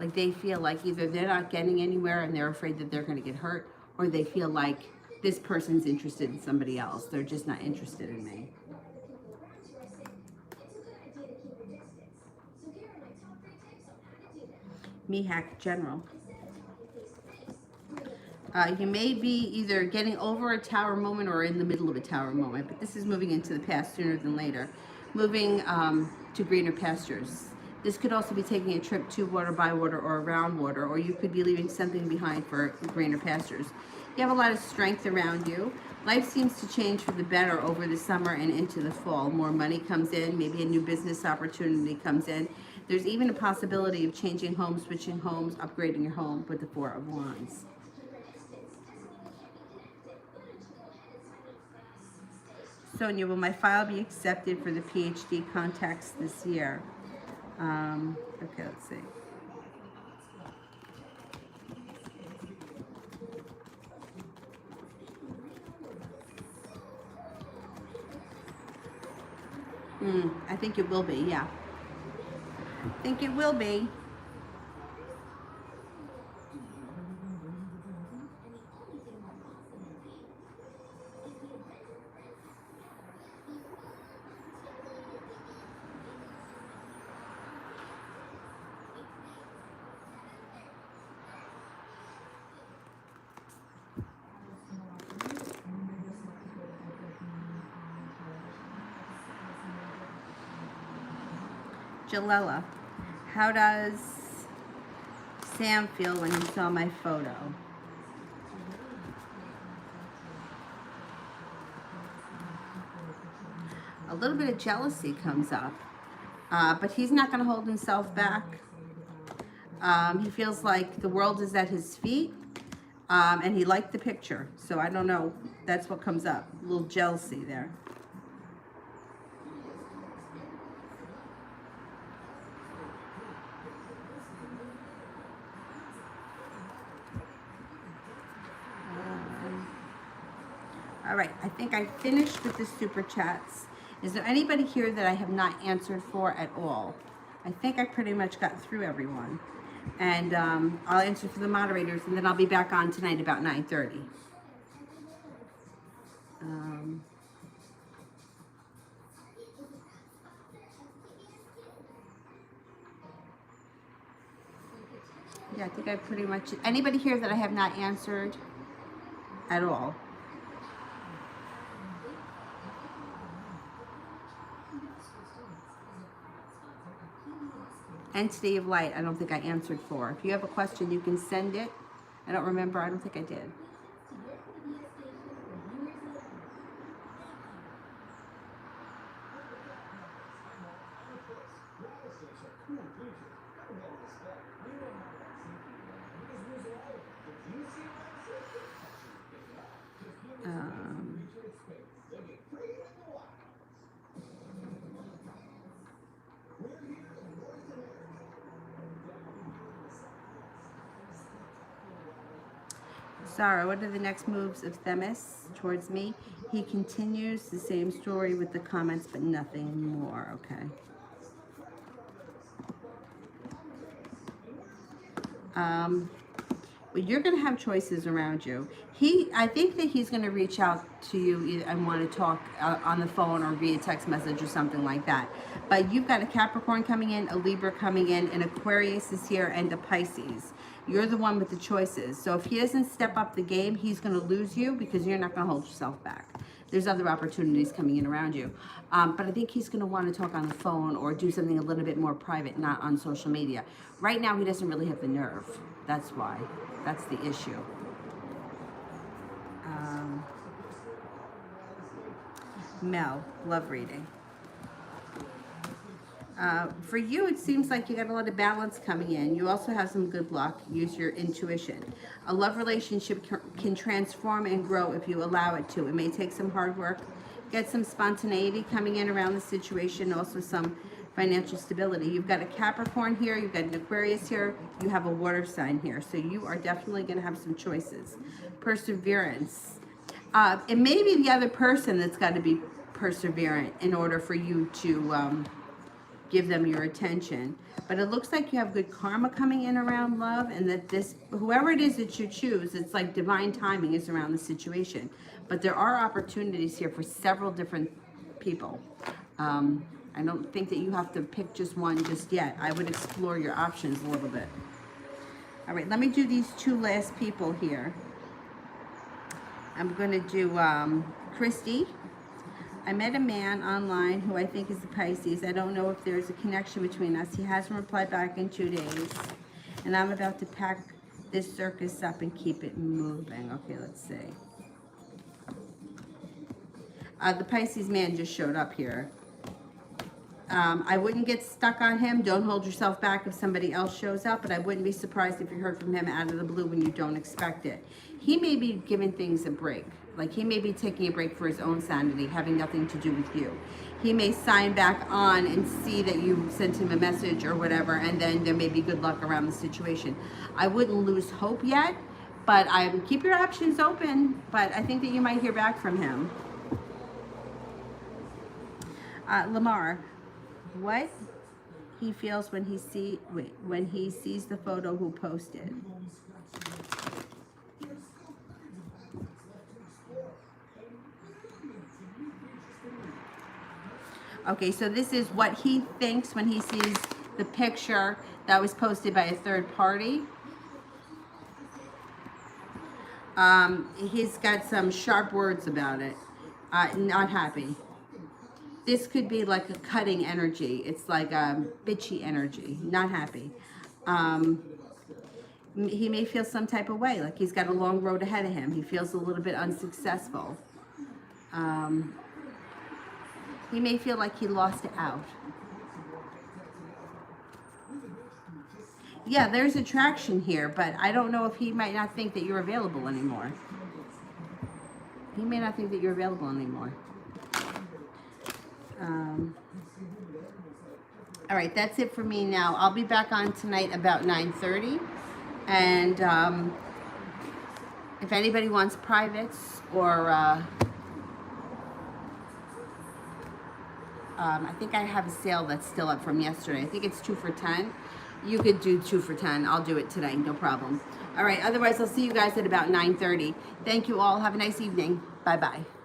Like they feel like either they're not getting anywhere and they're afraid that they're going to get hurt, or they feel like this person's interested in somebody else. They're just not interested in me. Mihak General. You may be either getting over a tower moment or in the middle of a tower moment, but this is moving into the past sooner than later. Moving to greener pastures. This could also be taking a trip to water, by water, or around water, or you could be leaving something behind for greener pastures. You have a lot of strength around you. Life seems to change for the better over the summer and into the fall. More money comes in, maybe a new business opportunity comes in. There's even a possibility of changing homes, switching homes, upgrading your home with the Four of Wands. Sonia, will my file be accepted for the PhD contacts this year? Okay, let's see. I think it will be, yeah. I think it will be. Jalella, how does Sam feel when he saw my photo? A little bit of jealousy comes up, but he's not going to hold himself back. He feels like the world is at his feet, and he liked the picture. So I don't know. That's what comes up. A little jealousy there. All right, I think I finished with the super chats. Is there anybody here that I have not answered for at all? I think I pretty much got through everyone. And I'll answer for the moderators, and then I'll be back on tonight about 9:30. Yeah, I think I pretty much... Anybody here that I have not answered at all? Entity of Light, I don't think I answered for. If you have a question, you can send it. I don't remember. I don't think I did. Sarah, what are the next moves of Themis towards me? He continues the same story with the comments, but nothing more. Okay. Well, you're going to have choices around you. I think that he's going to reach out to you and want to talk on the phone or via text message or something like that. But you've got a Capricorn coming in, a Libra coming in, an Aquarius is here, and a Pisces. You're the one with the choices. So if he doesn't step up the game, he's going to lose you because you're not going to hold yourself back. There's other opportunities coming in around you. But I think he's going to want to talk on the phone or do something a little bit more private, not on social media. Right now, he doesn't really have the nerve. That's why. That's the issue. Mel, love reading. For you, it seems like you got a lot of balance coming in. You also have some good luck. Use your intuition. A love relationship can transform and grow if you allow it to. It may take some hard work. Get some spontaneity coming in around the situation. Also some financial stability. You've got a Capricorn here. You've got an Aquarius here. You have a water sign here. So you are definitely going to have some choices. Perseverance. It may be the other person that's got to be perseverant in order for you to give them your attention. But it looks like you have good karma coming in around love, and that whoever it is that you choose, it's like divine timing is around the situation. But there are opportunities here for several different people. I don't think that you have to pick just one just yet. I would explore your options a little bit. All right, let me do these two last people here. I'm going to do Christy. I met a man online who I think is a Pisces. I don't know if there's a connection between us. He hasn't replied back in 2 days. And I'm about to pack this circus up and keep it moving. Okay, let's see. The Pisces man just showed up here. I wouldn't get stuck on him. Don't hold yourself back if somebody else shows up, but I wouldn't be surprised if you heard from him out of the blue when you don't expect it. He may be giving things a break. Like he may be taking a break for his own sanity, having nothing to do with you. He may sign back on and see that you sent him a message or whatever, and then there may be good luck around the situation. I wouldn't lose hope yet, but keep your options open, but I think that you might hear back from him. Lamar, what he feels when he sees the photo who posted. Okay, so this is what he thinks when he sees the picture that was posted by a third party. He's got some sharp words about it. Not happy. This could be like a cutting energy. It's like a bitchy energy. Not happy. He may feel some type of way, like he's got a long road ahead of him. He feels a little bit unsuccessful. He may feel like he lost out. Yeah, there's attraction here, but I don't know if he might not think that you're available anymore. He may not think that you're available anymore. All right, that's it for me now. I'll be back on tonight about 9:30. And if anybody wants privates or I think I have a sale that's still up from yesterday. I think it's 2 for $10. You could do 2 for $10. I'll do it today, no problem. All right, otherwise I'll see you guys at about 9:30. Thank you all. Have a nice evening. Bye-bye.